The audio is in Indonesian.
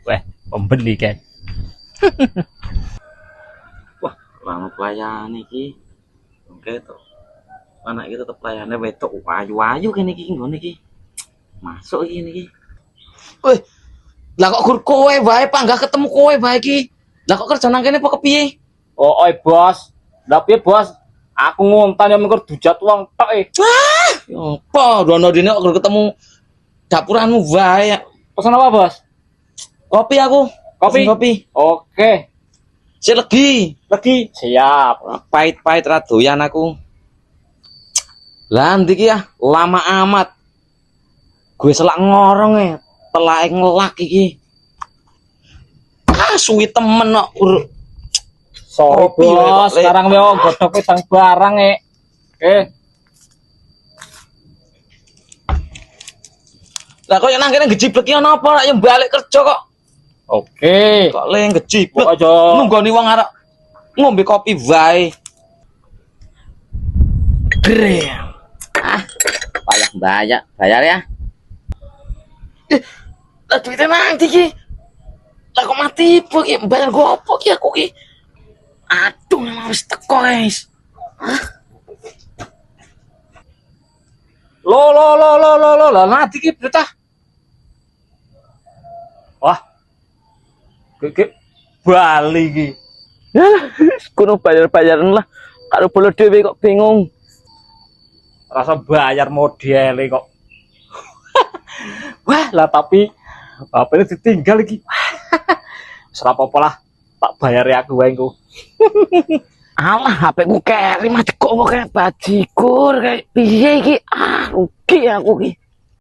Wah, pembeli kan. Wah, lama pelayan iki. Oke to. Anak iki tetep pelayannya wedok ayu-ayu kene iki nggone iki. Masuk iki niki. Weh, lah kok gur kowe wae panggah ketemu kowe wae iki. Lah kok kerja nang kene apa kepiye? Oh, oi bos. Lah piye bos? Aku ngontan yang mikir dujat uang tok Apa dono dene kok gur ketemu dapuranmu wae. Pesan apa bos? Kopi aku. Kopi? Pesen kopi. Oke. Sik legi. Lagi. Siap. Pahit-pahit ra doyan aku. Lah ndi ki ya, lama amat. Gue selak ngorong telake ngelak iki. Ah, suwi temen kok. Sorry Kopi wae bos, kok, Le. sekarang weo godhok wedang barang Oke. Lah kok yang nang kene gejiblek ki ana apa rak yang balik kerja kok. Oke. Kok le gejiblek. Kok aja Nunggoni wong arek ngombe kopi wae. Gre. Ah, payah bayar ya. Lah duitnya nang ndi ki? Lah kok mati po ki bayar gua apa ki aku ki? Aduh, memang harus teko, guys. Lo, nanti ki berita. Wah. Ki Bali ki. Ya, kudu bayar-bayaran lah. Karo bolo dhewe kok bingung. Rasa bayar model kok. Wah, lah tapi bapaknya ditinggal lagi. Serap apa lah. Tak bayar ya aku wae engko. Alah, HP ku keri mah kok kayak bajigur kayak piye iki? Ah, rugi aku ki.